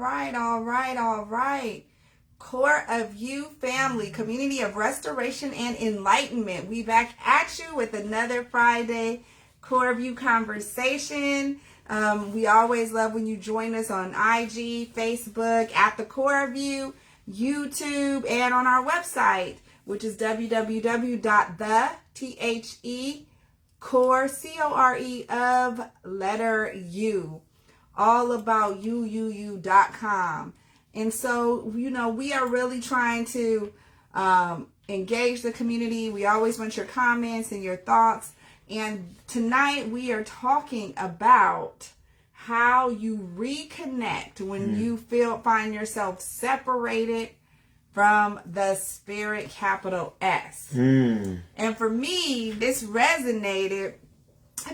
all right. Core of You family, community of restoration and enlightenment. We back at you with another Friday Core of You conversation. We always love when you join us on IG, Facebook, at TheCoreofU, YouTube, and on our website, which is www.TheCore all about you.com. And so, we are really trying to engage the community. We always want your comments and your thoughts. And tonight we are talking about how you reconnect when you find yourself separated from the spirit, capital S. And for me, this resonated.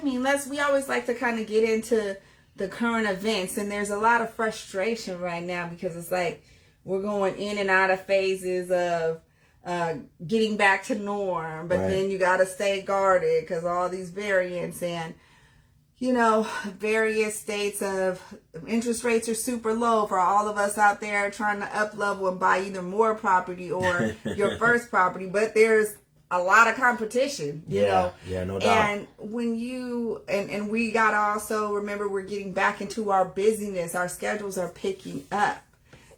We always like to kind of get into the current events, and there's a lot of frustration right now because it's like we're going in and out of phases of getting back to norm, but then you got to stay guarded because all these variants and various states of interest rates are super low for all of us out there trying to up level and buy either more property or your first property, but there's a lot of competition, no doubt. And when and we got to also remember we're getting back into our busyness. Our schedules are picking up.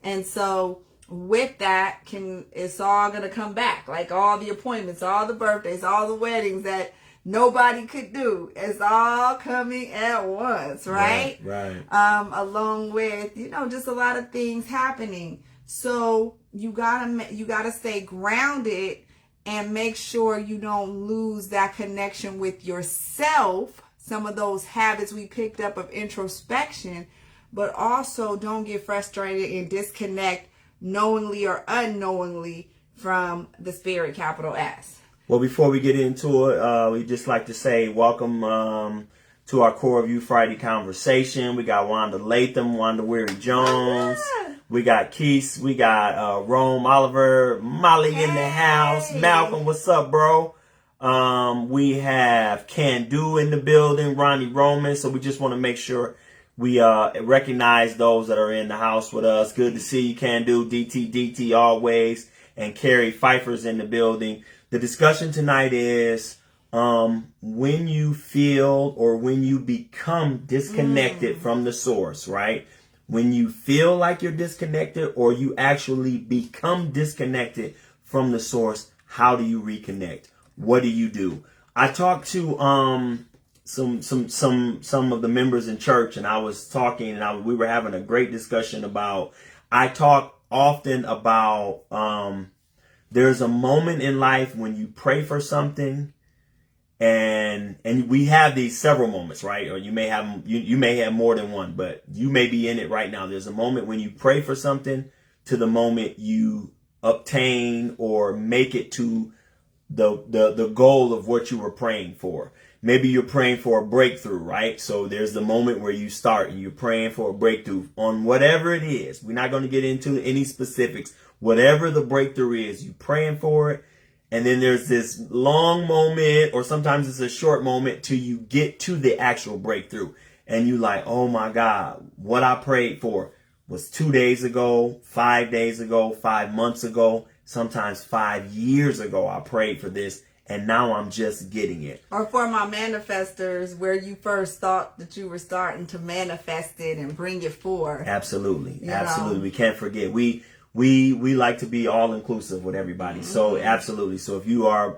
And so with that it's all going to come back. Like all the appointments, all the birthdays, all the weddings that nobody could do. It's all coming at once, right? Right. Along with, just a lot of things happening. So you gotta stay grounded and make sure you don't lose that connection with yourself, some of those habits we picked up of introspection, but also don't get frustrated and disconnect knowingly or unknowingly from the spirit, capital S. Well, before we get into it, we just like to say welcome to our Core of You Friday conversation. We got Wanda Latham, Wanda Weary Jones. We got Keith, we got Rome, Oliver, Molly in the house. Malcolm, what's up, bro? We have Can Do in the building, Ronnie Roman. So we just want to make sure we recognize those that are in the house with us. Good to see you, Can Do, DT always, and Carrie Pfeiffer's in the building. The discussion tonight is when you feel or when you become disconnected from the source, right? When you feel like you're disconnected or you actually become disconnected from the source, how do you reconnect? What do you do? I talked to some of the members in church, and I was talking, and we were having a great discussion about. I talk often about there's a moment in life when you pray for something. And we have these several moments, right? Or you may have more than one, but you may be in it right now. There's a moment when you pray for something to the moment you obtain or make it to the goal of what you were praying for. Maybe you're praying for a breakthrough, right? So there's the moment where you start and you're praying for a breakthrough on whatever it is. We're not going to get into any specifics. Whatever the breakthrough is, you're praying for it. And then there's this long moment, or sometimes it's a short moment till you get to the actual breakthrough. And you like, oh my God, what I prayed for was 2 days ago, 5 days ago, 5 months ago, sometimes 5 years ago. I prayed for this and now I'm just getting it. Or for my manifestors, where you first thought that you were starting to manifest it and bring it forth. Absolutely. We can't forget. We like to be all inclusive with everybody. So absolutely. So if you are,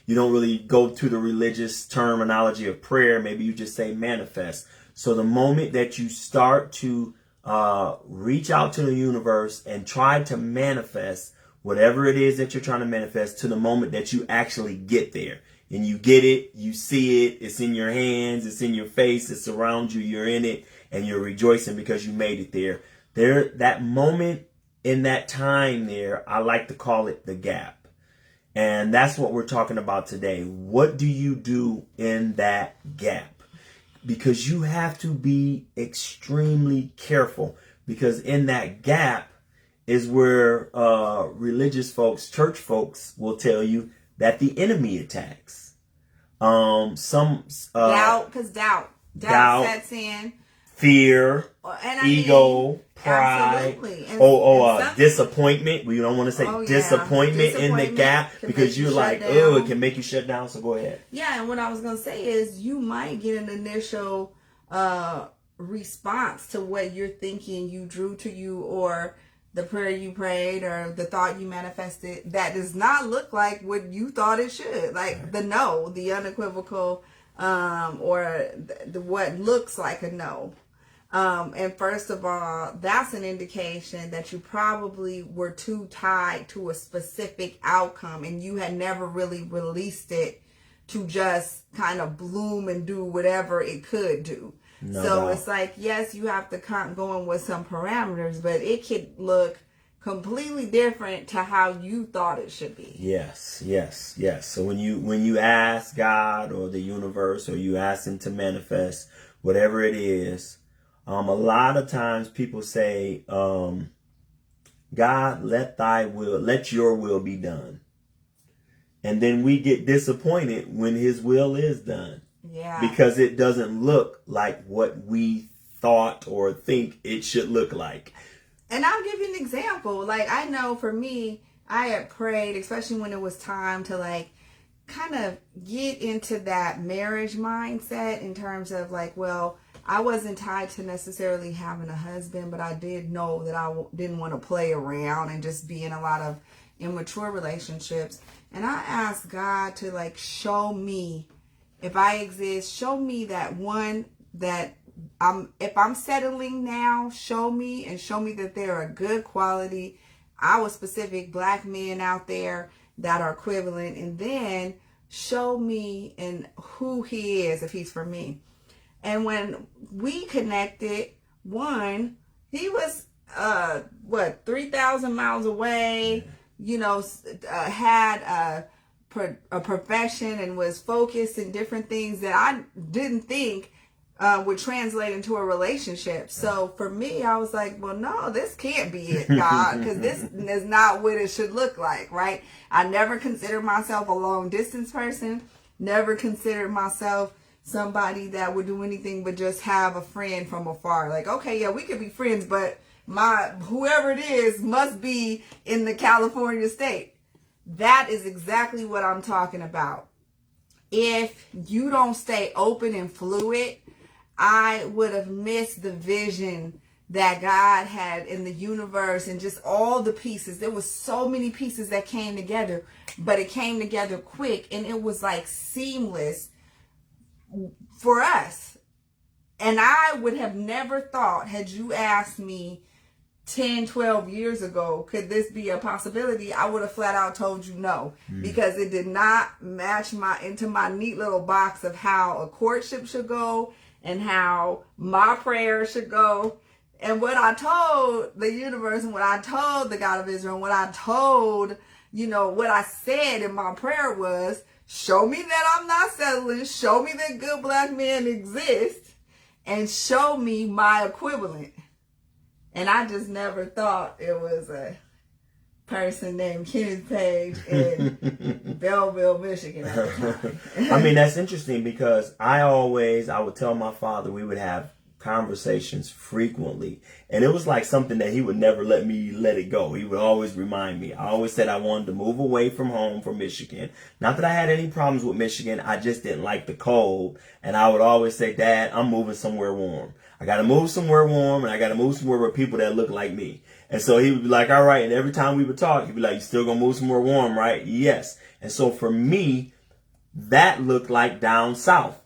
you don't really go to the religious terminology of prayer, maybe you just say manifest. So the moment that you start to reach out to the universe and try to manifest whatever it is that you're trying to manifest, to the moment that you actually get there and you get it, you see it, it's in your hands, it's in your face, it's around you, you're in it, and you're rejoicing because you made it there. That moment, in that time there, I like to call it the gap. And that's what we're talking about today. What do you do in that gap? Because you have to be extremely careful, because in that gap is where religious folks, church folks will tell you that the enemy attacks. Doubt sets in. fear, ego, pride, disappointment. We don't want to say disappointment in the gap because you're like, oh, it can make you shut down. So go ahead. Yeah, and what I was going to say is you might get an initial response to what you're thinking you drew to you, or the prayer you prayed, or the thought you manifested that does not look like what you thought it should. Like the no, the unequivocal, or what looks like a no. And first of all, that's an indication that you probably were too tied to a specific outcome and you had never really released it to just kind of bloom and do whatever it could do. No doubt. It's like, yes, you have to go in with some parameters, but it could look completely different to how you thought it should be. Yes. So when you ask God or the universe, or you ask him to manifest whatever it is, a lot of times people say, God, let your will be done. And then we get disappointed when his will is done. Yeah. Because it doesn't look like what we thought or think it should look like. And I'll give you an example. Like, I know for me, I had prayed, especially when it was time to like kind of get into that marriage mindset in terms of like, well, I wasn't tied to necessarily having a husband, but I did know that I didn't want to play around and just be in a lot of immature relationships. And I asked God to like show me if I exist, show me that one, that if I'm settling now, show me that they're a good quality. Our specific black men out there that are equivalent, and then show me and who he is if he's for me. And when we connected, one, he was 3,000 miles away, had a profession and was focused in different things that I didn't think would translate into a relationship. So for me, I was like, well, no, this can't be it, God, because this is not what it should look like, right? I never considered myself a long distance person, never considered myself somebody that would do anything but just have a friend from afar. Like, okay, yeah, we could be friends, but whoever it is must be in the California state. That is exactly what I'm talking about. If you don't stay open and fluid, I would have missed the vision that God had in the universe and just all the pieces. There was so many pieces that came together, but it came together quick and it was like seamless for us. And I would have never thought, had you asked me 10, 12 years ago, could this be a possibility? I would have flat out told you no, because it did not match into my neat little box of how a courtship should go and how my prayer should go. And what I told the universe and what I told the God of Israel and what I told, what I said in my prayer was, show me that I'm not settling, show me that good black men exist, and show me my equivalent. And I just never thought it was a person named Kenneth Page in Belleville, Michigan. I mean, that's interesting because I would tell my father we would have conversations frequently, and it was like something that he would never let it go. He would always remind me. I always said I wanted to move away from home, from Michigan. Not that I had any problems with Michigan, I just didn't like the cold. And I would always say, Dad, I'm moving somewhere warm. I got to move somewhere warm, and I got to move somewhere with people that look like me. And so he would be like, all right. And every time we would talk, he'd be like, you still gonna move somewhere warm, right? Yes. And so for me, that looked like down south.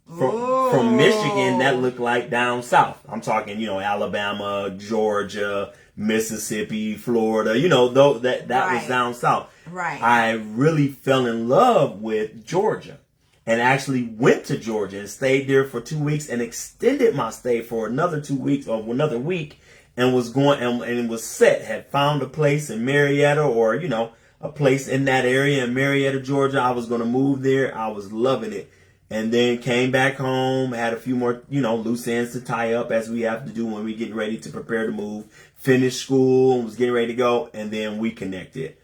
From Michigan, that looked like down south. I'm talking, Alabama, Georgia, Mississippi, Florida, that right. was down south. Right. I really fell in love with Georgia and actually went to Georgia and stayed there for 2 weeks and extended my stay for another 2 weeks or another week, and was going and was set, had found a place in Marietta, or, a place in that area in Marietta, Georgia. I was going to move there. I was loving it. And then came back home, had a few more, loose ends to tie up as we have to do when we're getting ready to prepare to move. Finished school, was getting ready to go, and then we connected.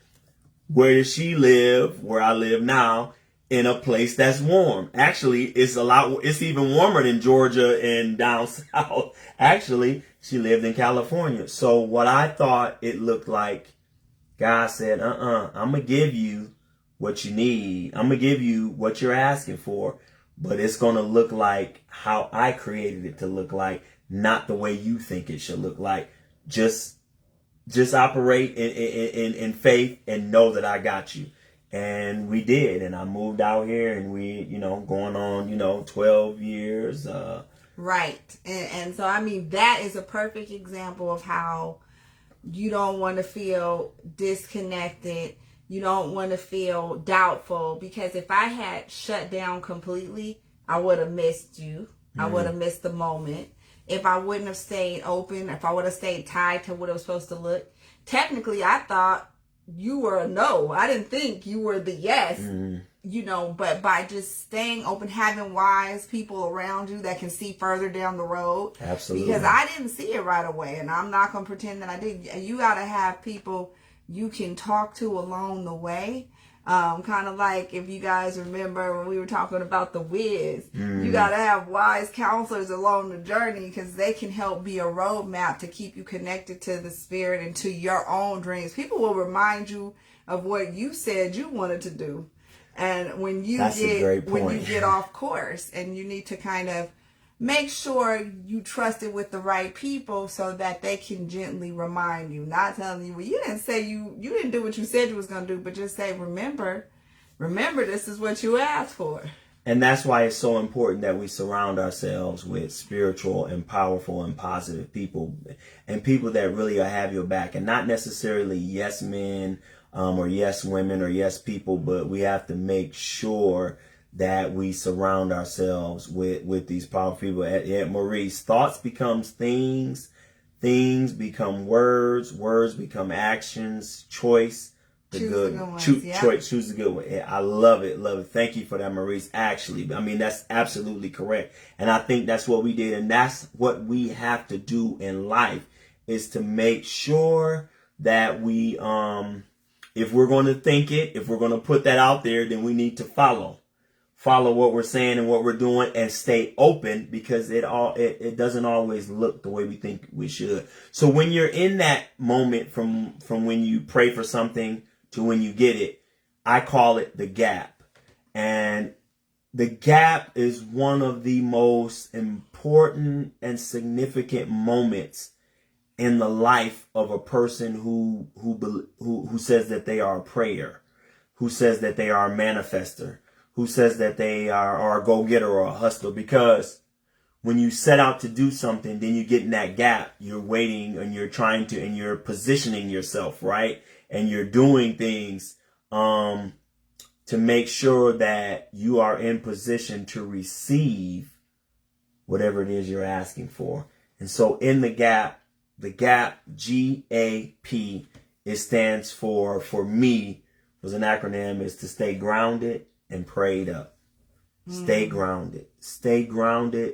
Where does she live? Where I live now in a place that's warm. Actually, it's even warmer than Georgia and down south. Actually, she lived in California. So what I thought it looked like, God said, I'm going to give you what you need. I'm going to give you what you're asking for, but it's going to look like how I created it to look like, not the way you think it should look like. Just operate in faith and know that I got you. And we did. And I moved out here, and we, going on, 12 years. Right. And so, I mean, that is a perfect example of how you don't want to feel disconnected. You don't want to feel doubtful, because if I had shut down completely, I would have missed you. I would have missed the moment. If I wouldn't have stayed open, if I would have stayed tied to what it was supposed to look, technically I thought you were a no. I didn't think you were the yes, but by just staying open, having wise people around you that can see further down the road. Absolutely. Because I didn't see it right away, and I'm not going to pretend that I did. You got to have people you can talk to along the way. Kind of like, if you guys remember when we were talking about the Wiz, you got to have wise counselors along the journey, because they can help be a roadmap to keep you connected to the spirit and to your own dreams. People will remind you of what you said you wanted to do. And when you get off course, and you need to kind of make sure you trust it with the right people so that they can gently remind you, not telling you, well, you didn't say you didn't do what you said you was going to do, but just say, remember, this is what you asked for. And that's why it's so important that we surround ourselves with spiritual and powerful and positive people, and people that really have your back, and not necessarily yes men, or yes women, or yes people, but we have to make sure that we surround ourselves with these powerful people. At Maurice, thoughts becomes things, things become words, words become actions, choice, choose the good one. I love it. Thank you for that, Maurice. Actually, I mean, that's absolutely correct. And I think that's what we did. And that's what we have to do in life, is to make sure that we, if we're going to think it, if we're going to put that out there, then we need to follow what we're saying and what we're doing, and stay open, because it doesn't always look the way we think we should. So when you're in that moment from when you pray for something to when you get it, I call it the gap. And the gap is one of the most important and significant moments in the life of a person who says that they are a prayer, who says that they are a manifester, who says that they are a go-getter or a hustler. Because when you set out to do something, then you get in that gap. You're waiting, and you're trying to, and you're positioning yourself, right? And you're doing things to make sure that you are in position to receive whatever it is you're asking for. And so in the gap, GAP, it stands for me, was an acronym, is to stay grounded and prayed up. Stay grounded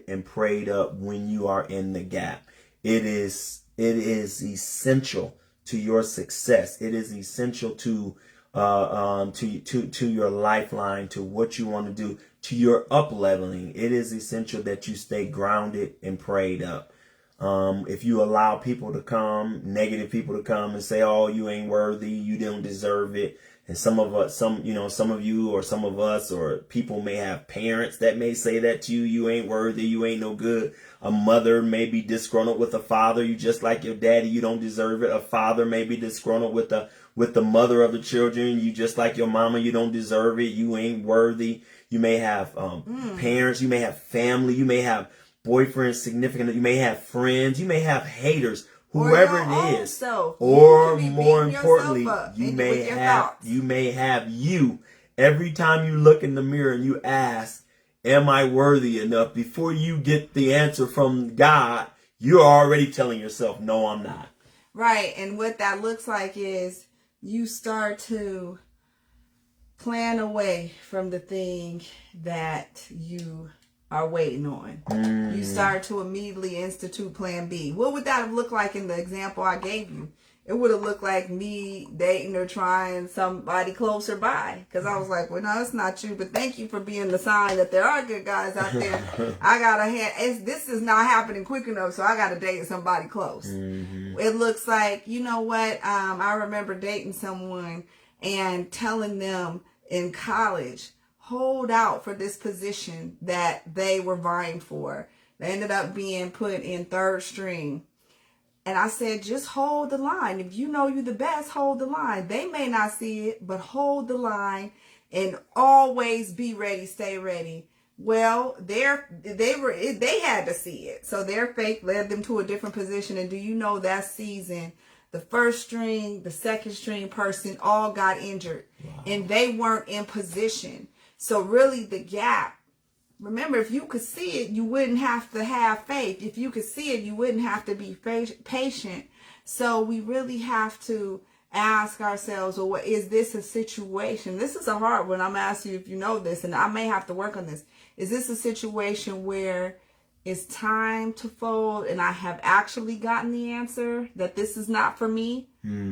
and prayed up when you are in the gap. It is essential to your success. It is essential to your lifeline, to what you want to do, to your up leveling. It is essential that you stay grounded and prayed up. If you allow people to come, negative people to come and say, "Oh, you ain't worthy, you don't deserve it," and some of you or some of us or people may have parents that may say that to you, "You ain't worthy, you ain't no good." A mother may be disgruntled with a father, "You just like your daddy, you don't deserve it." A father may be disgruntled with the mother of the children, "You just like your mama, you don't deserve it, you ain't worthy." You may have parents, you may have family, you may have boyfriends, significant, you may have friends, you may have haters, whoever it is, or more importantly, you may have you. Every time you look in the mirror and you ask, "Am I worthy enough?" before you get the answer from God, you're already telling yourself, "No, I'm not." Right. And what that looks like is you start to plan away from the thing that you are waiting on. You start to immediately institute plan B. What would that have looked like in the example I gave you? it would have looked like me dating or trying somebody closer by. Because I was like, well, no, it's not you. But thank you for being the sign that there are good guys out there. I got this is not happening quick enough, so I got to date somebody close. Mm-hmm. It looks like, you know what? I remember dating someone and telling them in college, hold out for this position that they were vying for. They ended up being put in third string. And I said, just hold the line. If you know you're the best, hold the line. They may not see it, but hold the line and always be ready, stay ready. Well, they had to see it. So their faith led them to a different position. And do you know that season, the first string, the second string person all got injured. Wow. And they weren't in position. So really the gap, remember, if you could see it, you wouldn't have to have faith. If you could see it, you wouldn't have to be patient. So we really have to ask ourselves, well, is this a situation? This is a hard one. I'm asking you if you know this, and I may have to work on this. Is this a situation where it's time to fold and I have actually gotten the answer that this is not for me?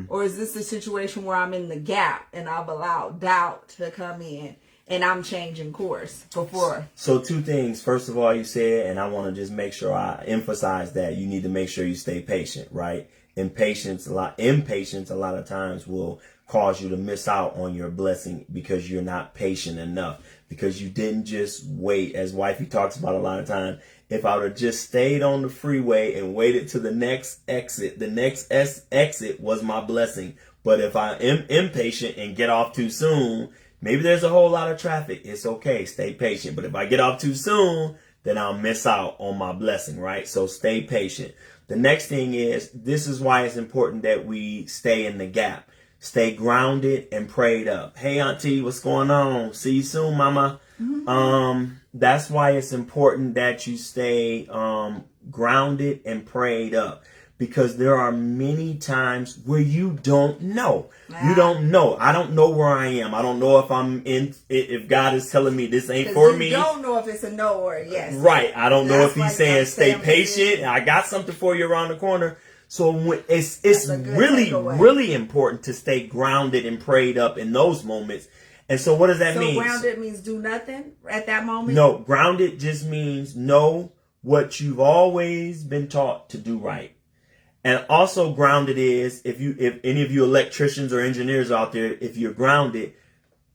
Or is this a situation where I'm in the gap and I've allowed doubt to come in? And I'm changing course before. So 2 things. First of all, you said, and I want to just make sure I emphasize that you need to make sure you stay patient, right? Impatience a lot of times will cause you to miss out on your blessing because you're not patient enough, because you didn't just wait. As wifey talks about a lot of time, if I would have just stayed on the freeway and waited to the next exit, the next exit was my blessing. But if I am impatient and get off too soon, maybe there's a whole lot of traffic. It's okay. Stay patient. But if I get off too soon, then I'll miss out on my blessing, right? So stay patient. The next thing is, this is why it's important that we stay in the gap. Stay grounded and prayed up. Hey, auntie, what's going on? See you soon, mama. Mm-hmm. That's why it's important that you stay grounded and prayed up. Because there are many times where you don't know. You don't know. I don't know where I am. I don't know if God is telling me this ain't for me. You don't know if it's a no or a yes. Right. I don't know if he's saying stay patient. I got something for you around the corner. So it's really, really important to stay grounded and prayed up in those moments. And so what does that mean? So grounded means do nothing at that moment? No, grounded just means know what you've always been taught to do right. And also grounded is, if any of you electricians or engineers out there, if you're grounded,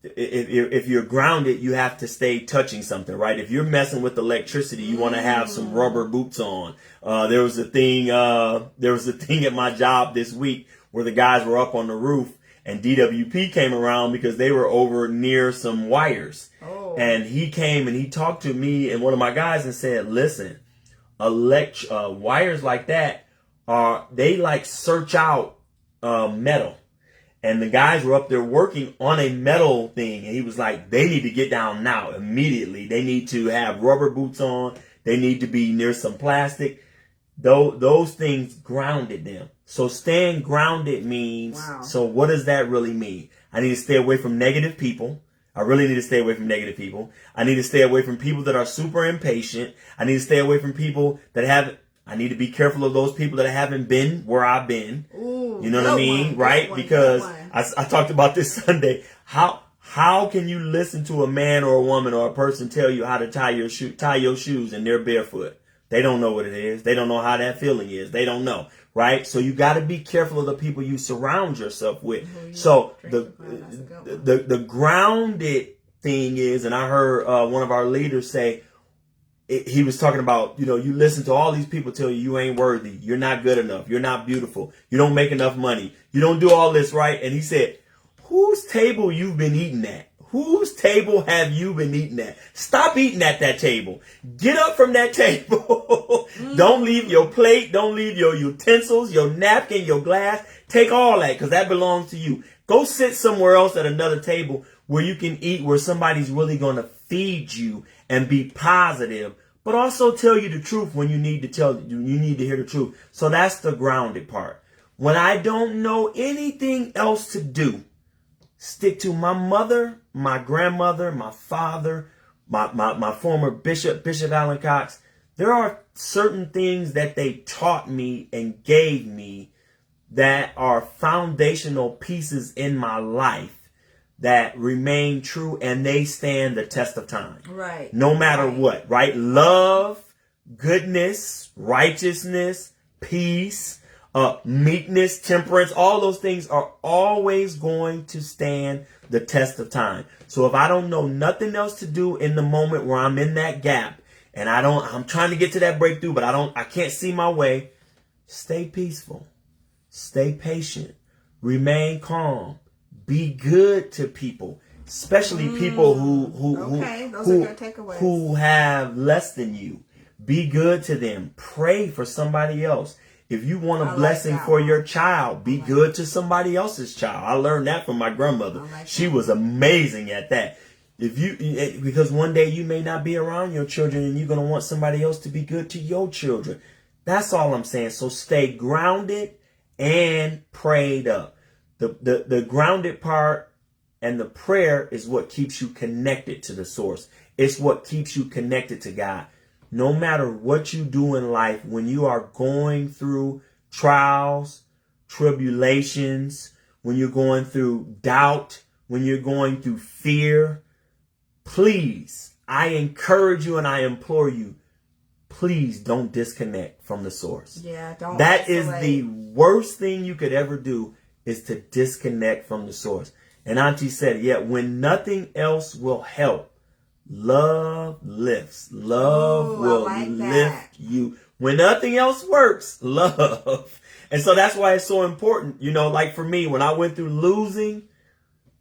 you have to stay touching something, right? If you're messing with electricity, you want to have some rubber boots on. There was a thing at my job this week where the guys were up on the roof and DWP came around because they were over near some wires. Oh. And he came and he talked to me and one of my guys and said, listen, wires like that, they like search out metal. And the guys were up there working on a metal thing. And he was like, they need to get down now, immediately. They need to have rubber boots on. They need to be near some plastic. Those things grounded them. So staying grounded means, wow. So what does that really mean? I need to stay away from negative people. I really need to stay away from negative people. I need to stay away from people that are super impatient. I need to stay away from people that I need to be careful of those people that haven't been where I've been. Ooh, you know what I mean? Right? Because I talked about this Sunday. How can you listen to a man or a woman or a person tell you how to tie your shoes and they're barefoot? They don't know what it is. They don't know how that feeling is. They don't know. Right? So you got to be careful of the people you surround yourself with. Mm-hmm. So the grounded thing is, and I heard one of our leaders say, he was talking about, you listen to all these people tell you ain't worthy. You're not good enough. You're not beautiful. You don't make enough money. You don't do all this right. And he said, whose table you've been eating at? Whose table have you been eating at? Stop eating at that table. Get up from that table. Don't leave your plate. Don't leave your utensils, your napkin, your glass. Take all that because that belongs to you. Go sit somewhere else at another table where you can eat, where somebody's really going to feed you and be positive, but also tell you the truth when you need to hear the truth. So that's the grounded part. When I don't know anything else to do, stick to my mother, my grandmother, my father, my former Bishop Allen Cox. There are certain things that they taught me and gave me that are foundational pieces in my life that remain true, and they stand the test of time. Right. No matter what, right? Love, goodness, righteousness, peace, meekness, temperance, all those things are always going to stand the test of time. So if I don't know nothing else to do in the moment where I'm in that gap, and I'm trying to get to that breakthrough, but I can't see my way, stay peaceful, stay patient, remain calm, be good to people, especially people who have less than you. Be good to them. Pray for somebody else. If you want a blessing for your child, be good to somebody else's child. I learned that from my grandmother. She was amazing at that. Because one day you may not be around your children, and you're going to want somebody else to be good to your children. That's all I'm saying. So stay grounded and prayed up. The grounded part and the prayer is what keeps you connected to the source. It's what keeps you connected to God. No matter what you do in life, when you are going through trials, tribulations, when you're going through doubt, when you're going through fear, please, I encourage you and I implore you, please don't disconnect from the source. Yeah, don't. That is the worst thing you could ever do, is to disconnect from the source. And Auntie said, yeah, when nothing else will help, love lifts. Love will lift you. When nothing else works, love. And so that's why it's so important. You know, like for me, when I went through losing,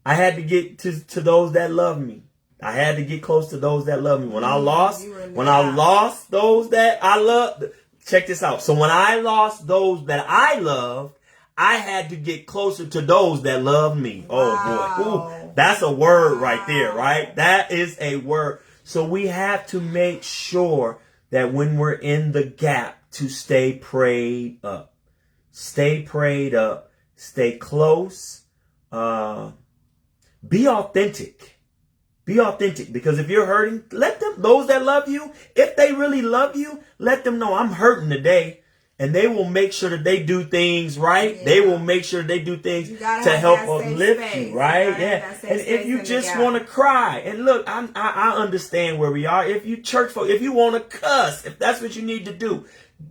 I had to get to those that love me. I had to get close to those that love me. When I lost those that I loved, check this out. So when I lost those that I loved, I had to get closer to those that love me. Oh boy. Ooh, that's a word right there, right? That is a word. So we have to make sure that when we're in the gap, to stay prayed up. Stay prayed up. Stay close. Be authentic. Be authentic, because if you're hurting, let them, those that love you, if they really love you, let them know I'm hurting today. And they will make sure that they do things right. Yeah. They will make sure they do things to help uplift you, right? Yeah. And if you just want to cry, and look, I understand where we are. If you church folk, if you want to cuss, if that's what you need to do,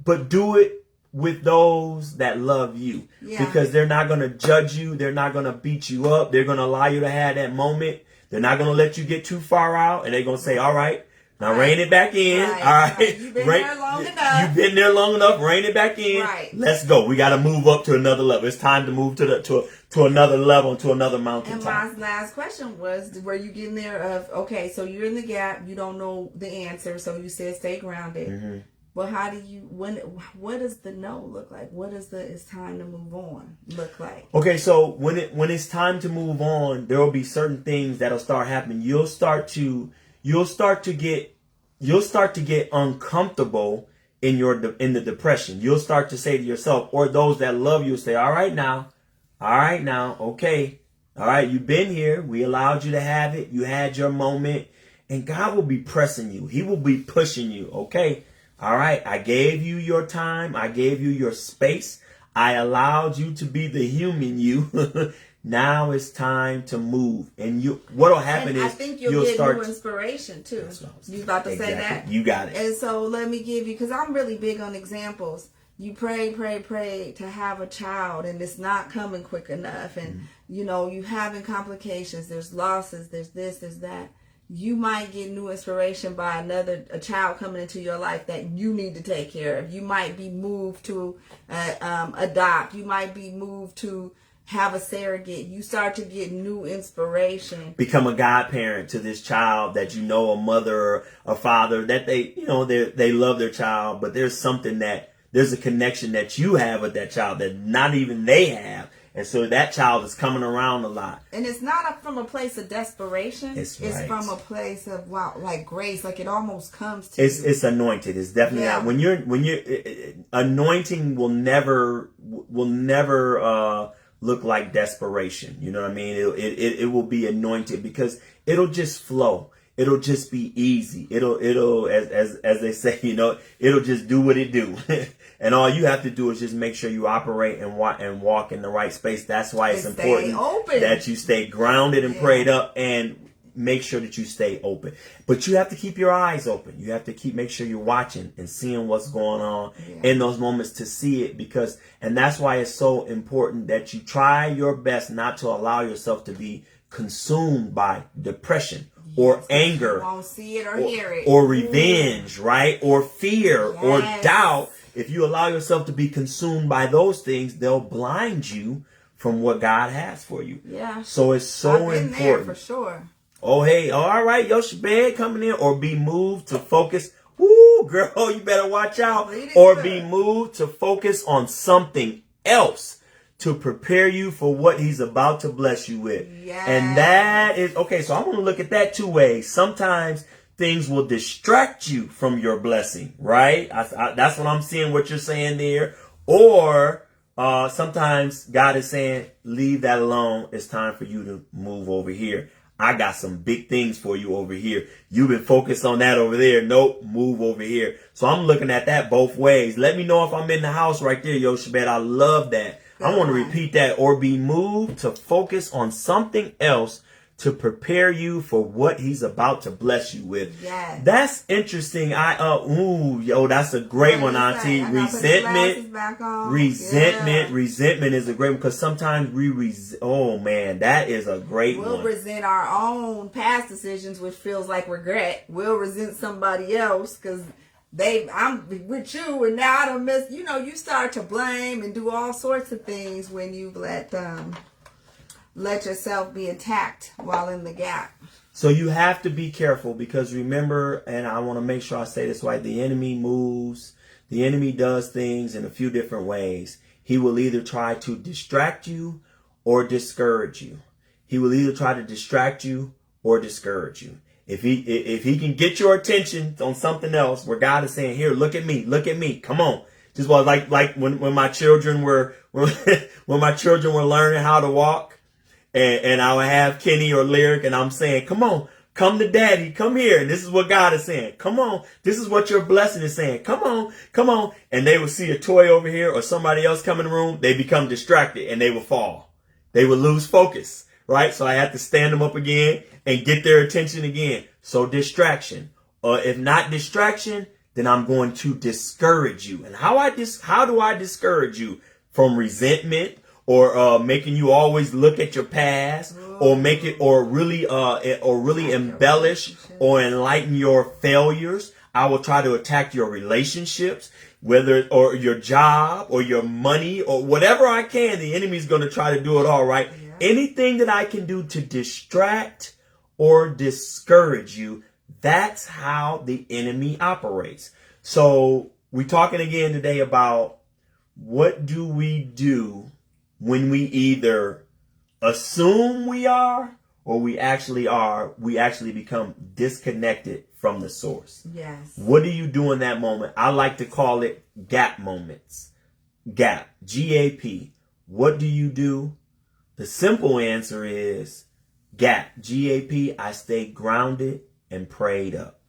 but do it with those that love you, because they're not going to judge you. They're not going to beat you up. They're going to allow you to have that moment. They're not going to let you get too far out, and they're going to say, all right, now rein it back in. All right. You've been there long enough. You've been there long enough. Rein it back in. Right. Let's go. We got to move up to another level. It's time to move to another level, to another mountain. And my last question was, were you getting there of, okay, so you're in the gap. You don't know the answer. So you said stay grounded. Mm-hmm. Well, how do you, what does the no look like? What does the it's time to move on look like? Okay, so when it's time to move on, there will be certain things that'll start happening. You'll start to get uncomfortable in the depression. You'll start to say to yourself, or those that love you say, all right now, okay. All right, you've been here. We allowed you to have it. You had your moment, and God will be pressing you. He will be pushing you. Okay. All right, I gave you your time. I gave you your space. I allowed you to be the human you. Now it's time to move. And what'll happen is I think you'll get new inspiration too. You about to say that? You got it. And so let me give you, because I'm really big on examples. You pray to have a child, and it's not coming quick enough. And, you know, you having complications. There's losses. There's this, there's that. You might get new inspiration by a child coming into your life that you need to take care of. You might be moved to adopt. You might be moved to have a surrogate. You start to get new inspiration. Become a godparent to this child that you know, a mother or a father, that they love their child, but there's a connection that you have with that child that not even they have. And so that child is coming around a lot. And it's not from a place of desperation. It's from a place of, wow, like grace. Like it almost comes to you. It's anointed. It's definitely not. When you're anointing will never look like desperation. You know what I mean? It will be anointed because it'll just flow. it'll just be easy. It'll as they say, it'll just do what it do. And all you have to do is just make sure you operate and walk in the right space. That's why it's important that you stay grounded and prayed up, and make sure that you stay open. But you have to keep your eyes open. You have to make sure you're watching and seeing what's going on in those moments to see it, and that's why it's so important that you try your best not to allow yourself to be consumed by depression or anger. You won't see it or hear it. Or revenge, right? Or fear or doubt. If you allow yourself to be consumed by those things, they'll blind you from what God has for you. Yeah. So it's so I've been important. there for sure. Oh, hey, all right, Yoshebed coming in, or be moved to focus. Woo, girl, you better watch out. Or be moved to focus on something else to prepare you for what he's about to bless you with. Yes. And that is, okay, so I'm going to look at that two ways. Sometimes things will distract you from your blessing, right? That's what I'm seeing, what you're saying there. Or sometimes God is saying, leave that alone. It's time for you to move over here. I got some big things for you over here. You've been focused on that over there. Nope, move over here. So I'm looking at that both ways. Let me know if I'm in the house right there, Yoshebed. I love that. I want to repeat that. Or be moved to focus on something else to prepare you for what he's about to bless you with. Yes. That's interesting. That's a great one, Auntie. Resentment is a great one, because sometimes that is a great one. We'll resent our own past decisions, which feels like regret. We'll resent somebody else because I'm with you and now I don't miss. You start to blame and do all sorts of things when you let yourself be attacked while in the gap. So you have to be careful, because remember, and I want to make sure I say this right, the enemy moves. The enemy does things in a few different ways. He will either try to distract you or discourage you. He will either try to distract you or discourage you. If he can get your attention on something else where God is saying, here, look at me, come on. Just like when my children were when my children were learning how to walk. And I would have Kenny or Lyric, and I'm saying, come on, come to daddy, come here. And this is what God is saying. Come on. This is what your blessing is saying. Come on. And they would see a toy over here or somebody else come in the room. They become distracted and they would fall. They would lose focus, right? So I had to stand them up again and get their attention again. So distraction. If not distraction, then I'm going to discourage you. And how do I discourage you? From resentment, or making you always look at your past, or make it, or really embellish or enlighten your failures. I will try to attack your relationships, or your job or your money or whatever I can. The enemy's going to try to do it all, right? Yeah. Anything that I can do to distract or discourage you, that's how the enemy operates. So we're talking again today about what do we do when we either assume we are or we actually become disconnected from the source. Yes. What do you do in that moment? I like to call it gap moments. Gap. G-A-P. What do you do? The simple answer is gap. G-A-P. I stay grounded and prayed up.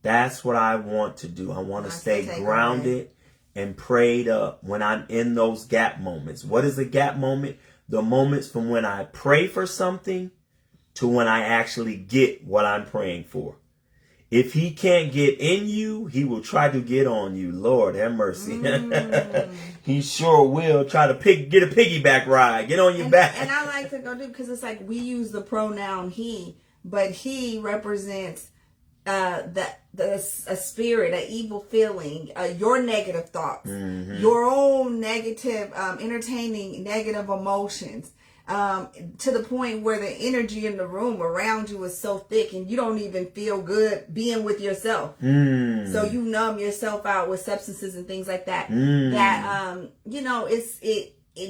That's what I want to do. I want to stay grounded and prayed up when I'm in those gap moments. What is a gap moment? The moments from when I pray for something to when I actually get what I'm praying for. If he can't get in you, he will try to get on you. Lord have mercy. He sure will try to get a piggyback ride. Get on your back. And I like to go do, because it's like we use the pronoun he, but he represents a spirit, an evil feeling, your negative thoughts, your own negative, entertaining negative emotions, to the point where the energy in the room around you is so thick and you don't even feel good being with yourself. So you numb yourself out with substances and things like that. That,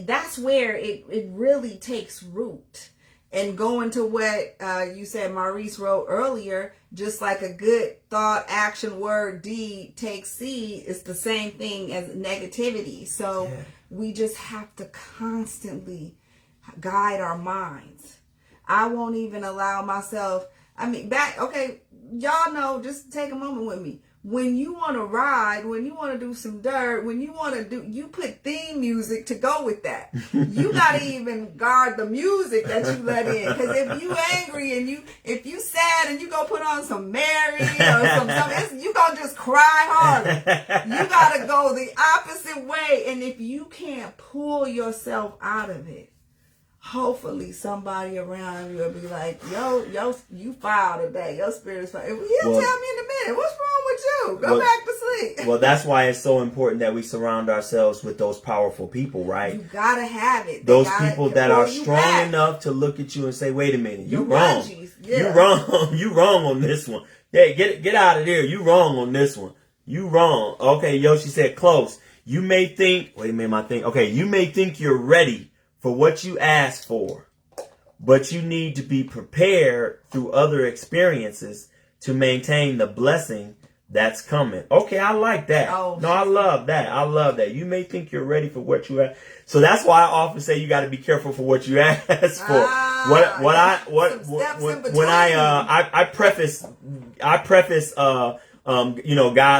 that's where it really takes root. And going to what you said Maurice wrote earlier, just like a good thought, action, word, deed takes seed, it's the same thing as negativity. So we just have to constantly guide our minds. I won't even allow myself, I mean, y'all know, just take a moment with me. When you want to ride, when you want to do some dirt, you put theme music to go with that. You got to even guard the music that you let in. Because if you angry and if you sad and you go put on some Mary or something, you going to just cry harder. You got to go the opposite way. And if you can't pull yourself out of it, hopefully somebody around you will be like, yo, you foul today. Your spirit is foul. He'll tell me in a minute, what's wrong with you? Go back to sleep. Well, that's why it's so important that we surround ourselves with those powerful people, right? You gotta have it. Those people that are strong enough to look at you and say, wait a minute, you wrong. Yeah. You wrong. You wrong on this one. Yeah, get out of there. You wrong on this one. You wrong. Okay, Yoshi said close. You may think, wait a minute, you may think you're ready for what you asked for, but you need to be prepared through other experiences to maintain the blessing that's coming. Okay, I like that. No, I love that. I love that. You may think you're ready for what you ask. So that's why I often say you got to be careful for what you ask for. I preface God,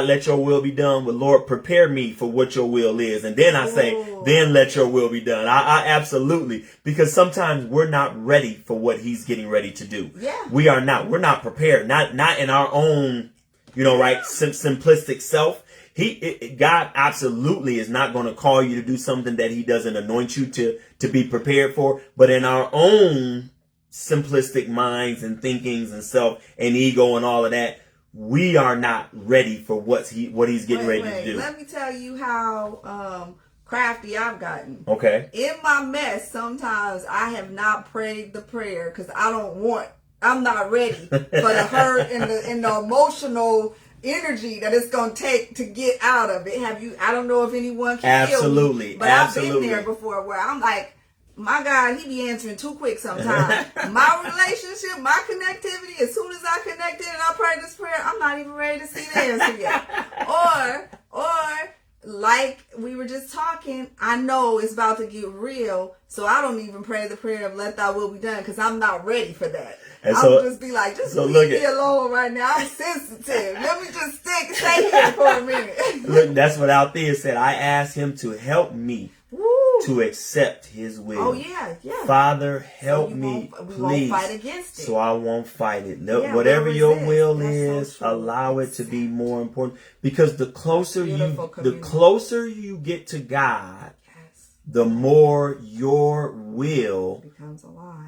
let your will be done with Lord, prepare me for what your will is. And then I say, then let your will be done. I absolutely, because sometimes we're not ready for what he's getting ready to do. Yeah. We're not prepared, not in our own, simplistic self. God absolutely is not going to call you to do something that he doesn't anoint you to be prepared for. But in our own simplistic minds and thinkings and self and ego and all of that, we are not ready for what he's getting ready to do. Let me tell you how crafty I've gotten. Okay. In my mess, sometimes I have not prayed the prayer because I'm not ready for the hurt and the emotional energy that it's going to take to get out of it. I don't know if anyone can feel me, but I've been there before where I'm like, my God, he be answering too quick sometimes. My relationship, my connectivity, as soon as I connect in and I pray this prayer, I'm not even ready to see the answer yet. Or like we were just talking, I know it's about to get real, so I don't even pray the prayer of let thy will be done because I'm not ready for that. I'll just be like, leave me alone right now. I'm sensitive. Let me just stay here for a minute. Look, that's what Althea said. I asked him to help me to accept his will. Oh, yeah. Father, help me, please. We won't fight against it. So I won't fight it. Whatever your will is, allow it to be more important. Because the closer you get to God, the more your will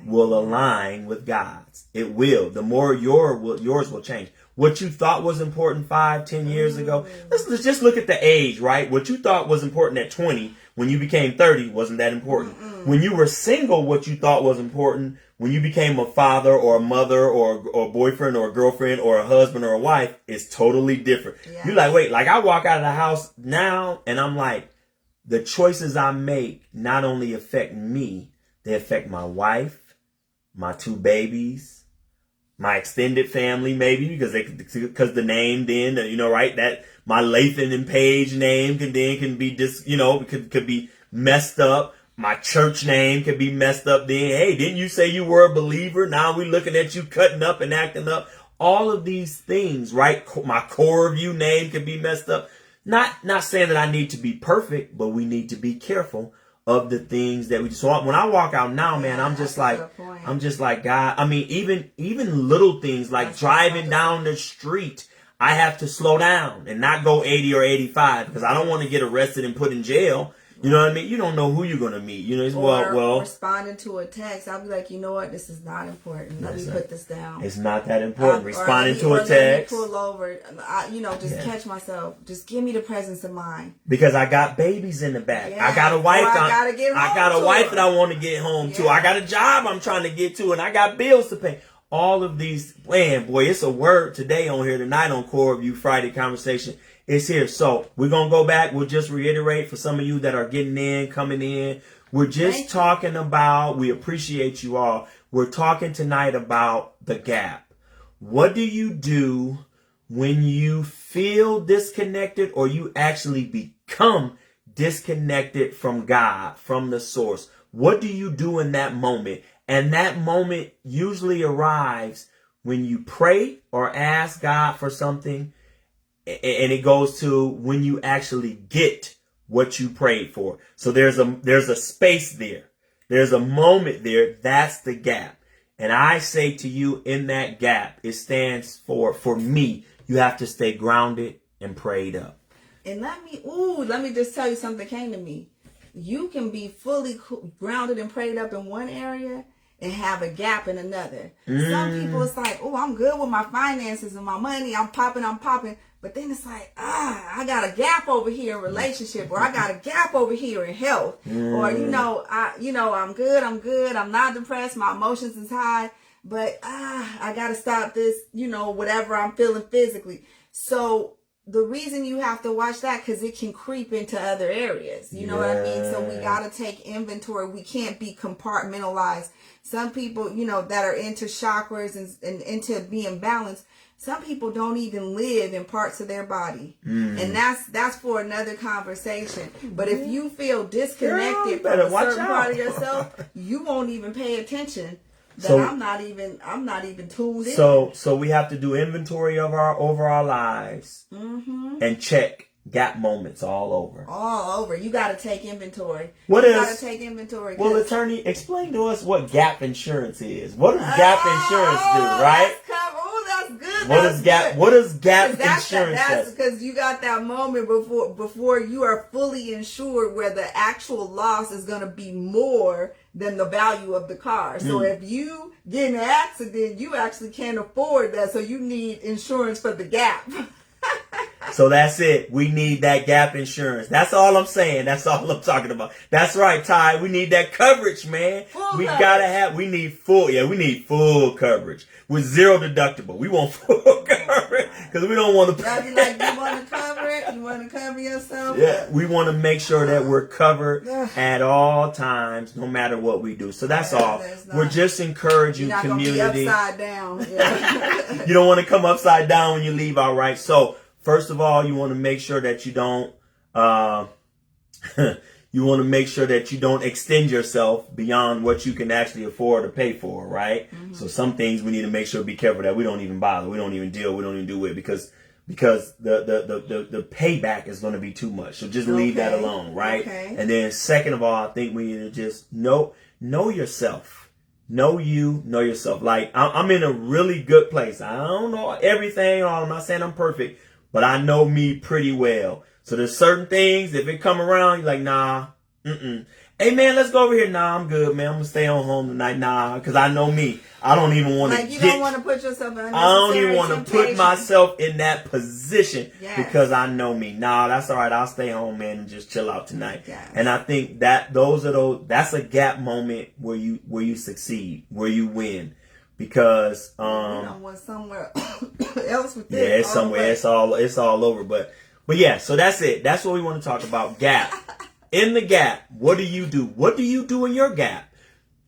will align with God's. It will. The more yours will change. What you thought was important 5-10 years ago. Let's just look at the age, right? What you thought was important at 20, when you became 30, wasn't that important. When you were single, what you thought was important, when you became a father or a mother or a boyfriend or a girlfriend or a husband or a wife, is totally different. Yeah. You're like, wait, I walk out of the house now and I'm like, the choices I make not only affect me, they affect my wife, my 2 babies, my extended family, maybe, because the name then, right, that my Lathan and Page name can be could be messed up. My church name could be messed up then. Hey, didn't you say you were a believer? Now we're looking at you cutting up and acting up. All of these things, right? My TheCoreofU name could be messed up. Not saying that I need to be perfect, but we need to be careful of the things that we do. So when I walk out now, man, I'm just like, God, I mean, even little things like driving down the street, I have to slow down and not go 80 or 85 because I don't want to get arrested and put in jail. You know what I mean? You don't know who you're going to meet. Well, responding to a text, I'll be like, you know what? This is not important. Let me put this down. It's not that important. Responding to a text. Pull over. Catch myself. Just give me the presence of mind. Because I got babies in the back. Yeah. I got a wife. I got a wife that I want to get home to. I got a job I'm trying to get to, and I got bills to pay. All of these, man, boy, it's a word today on here tonight on TheCoreofU Friday Conversation. It's here. So we're going to go back. We'll just reiterate for some of you that are coming in. We're just talking about, we appreciate you all. We're talking tonight about the gap. What do you do when you feel disconnected or you actually become disconnected from God, from the source? What do you do in that moment? And that moment usually arrives when you pray or ask God for something, and it goes to when you actually get what you prayed for. So there's a space there. There's a moment there. That's the gap. And I say to you, in that gap, it stands for me, you have to stay grounded and prayed up. And let me just tell you something came to me. You can be fully grounded and prayed up in one area and have a gap in another. Some people, it's like, oh, I'm good with my finances and my money. I'm popping. But then it's like, I got a gap over here in relationship, or I got a gap over here in health, or I'm good. I'm not depressed. My emotions is high, but I got to stop this. Whatever I'm feeling physically. So the reason you have to watch that, because it can creep into other areas. You know what I mean? So we got to take inventory. We can't be compartmentalized. Some people, that are into chakras and into being balanced, some people don't even live in parts of their body. And that's for another conversation. But if you feel disconnected from a certain part of yourself, you won't even pay attention. I'm not even tuned in. So we have to do inventory of our lives and check gap moments all over. All over. You got to take inventory. Well, attorney, explain to us what gap insurance is. What does gap insurance do, right? That's good. What does gap insurance do? That's because you got that moment before you are fully insured where the actual loss is going to be more than the value of the car. So if you get in an accident, you actually can't afford that. So you need insurance for the gap. So that's it. We need that gap insurance. That's all I'm saying. That's all I'm talking about. That's right, Ty. We need that coverage, man. We need full coverage with zero deductible. We want full coverage because we don't want to. You want to cover it? You want to cover yourself? Yeah, we want to make sure that we're covered at all times, no matter what we do. So that's all. We're just encouraging community. You're not gonna be upside down. Yeah. You don't want to come upside down when you leave. All right. So first of all, you want to make sure that you don't. You want to make sure that you don't extend yourself beyond what you can actually afford to pay for, right? So some things we need to make sure, be careful that we don't even bother, we don't even deal, we don't even do it because the payback is going to be too much. So just leave that alone, right? Okay. And then second of all, I think we need to just know yourself. Know yourself. Like I'm in a really good place. I don't know everything. I'm not saying I'm perfect, but I know me pretty well. So there's certain things, if it come around, you're like, nah, Hey, man, let's go over here. Nah, I'm good, man. I'm going to stay on home tonight. Nah, because I know me. I don't even want to don't want to put yourself in I don't even want to put myself in that position because I know me. Nah, that's all right. I'll stay home, man, and just chill out tonight. Yes. And I think that that's a gap moment where you succeed, where you win. Because you don't want somewhere else with this. Yeah, it's somewhere. It's all over. But yeah, so that's it. That's what we want to talk about. Gap. In the gap, what do you do? What do you do in your gap?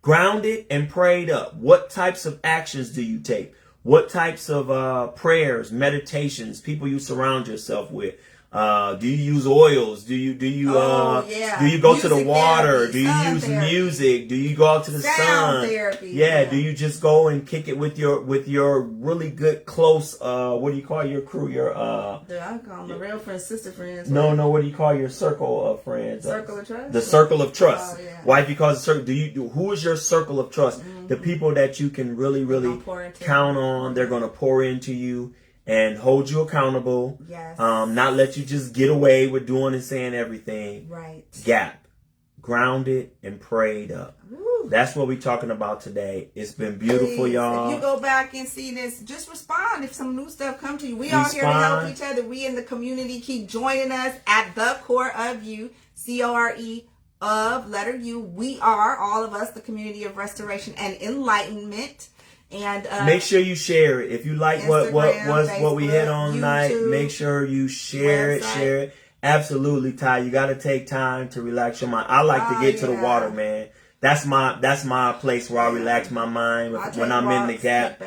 Grounded and prayed up. What types of actions do you take? What types of prayers, meditations, people you surround yourself with? Do you use oils? Do you go to the water? Do you use music? Do you go out to the sun? Therapy. Yeah. Do you just go and kick it with your really good close what do you call your crew? I call them the real friends, sister friends. No. What do you call your circle of friends? Circle of trust. The circle of trust. Oh, yeah. Why? Because who is your circle of trust? Mm-hmm. The people that you can really count on. They're going to pour into you and hold you accountable. Yes. Not let you just get away with doing and saying everything. Right. Gap. Grounded and prayed up. Woo. That's what we're talking about today. It's been beautiful, y'all. If you go back and see this, just respond if some new stuff come to you. We are here to help each other. We in the community. Keep joining us at TheCoreofU, CORE of letter U. We are, all of us, the community of restoration and enlightenment. And make sure you share it. If you like Instagram, what we hit on tonight, make sure you share it. Absolutely, Ty. You got to take time to relax your mind. I like to get to the water, man. That's my place where I relax my mind when I'm in the gap.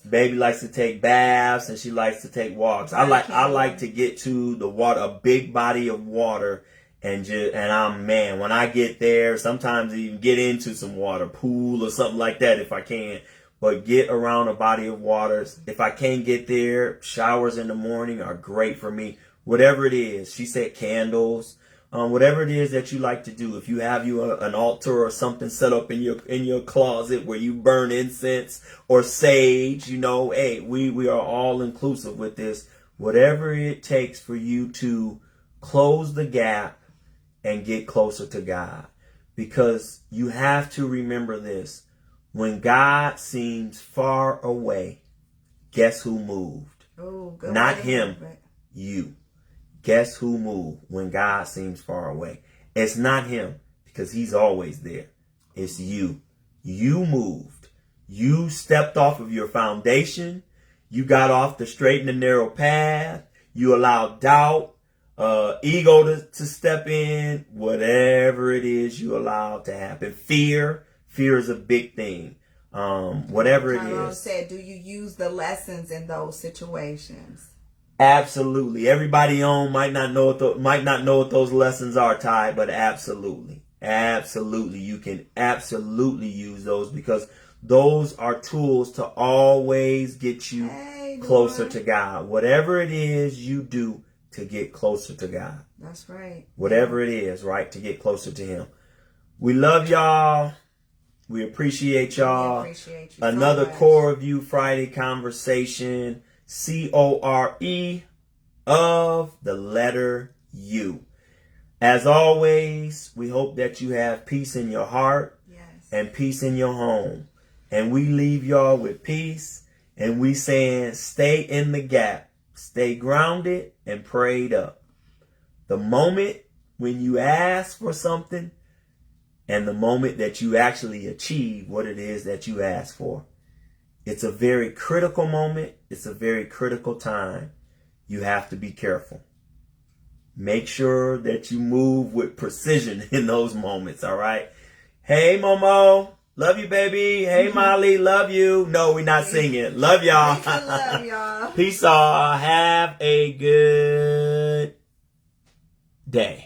Baby likes to take baths and she likes to take walks. I like to get to the water, a big body of water, and when I get there, sometimes even get into some water, pool or something like that if I can. but get around a body of waters. If I can't get there, showers in the morning are great for me. Whatever it is, she said candles. Whatever it is that you like to do. If you have an altar or something set up in your closet where you burn incense or sage, hey, we are all inclusive with this. Whatever it takes for you to close the gap and get closer to God. Because you have to remember this. When God seems far away, guess who moved? Oh, not him, you. Guess who moved when God seems far away? It's not him, because he's always there. It's you. You moved. You stepped off of your foundation. You got off the straight and the narrow path. You allowed doubt, ego to step in. Whatever it is you allowed to happen. Fear is a big thing. Whatever it is. Said, do you use the lessons in those situations? Absolutely. Everybody might not know what those lessons are, Ty, but absolutely. You can absolutely use those, because those are tools to always get you closer to God. Whatever it is you do to get closer to God. That's right. Whatever it is, right, to get closer to him. We love y'all. We appreciate y'all. We appreciate you Another so much. Core of You Friday conversation. CORE of the letter U. As always, we hope that you have peace in your heart and peace in your home. And we leave y'all with peace. And we saying, stay in the gap. Stay grounded and prayed up. The moment when you ask for something and the moment that you actually achieve what it is that you ask for. It's a very critical moment. It's a very critical time. You have to be careful. Make sure that you move with precision in those moments, all right? Hey, Momo. Love you, baby. Hey, Molly. Love you. No, we're not singing. Love y'all. Love y'all. Peace all. Have a good day.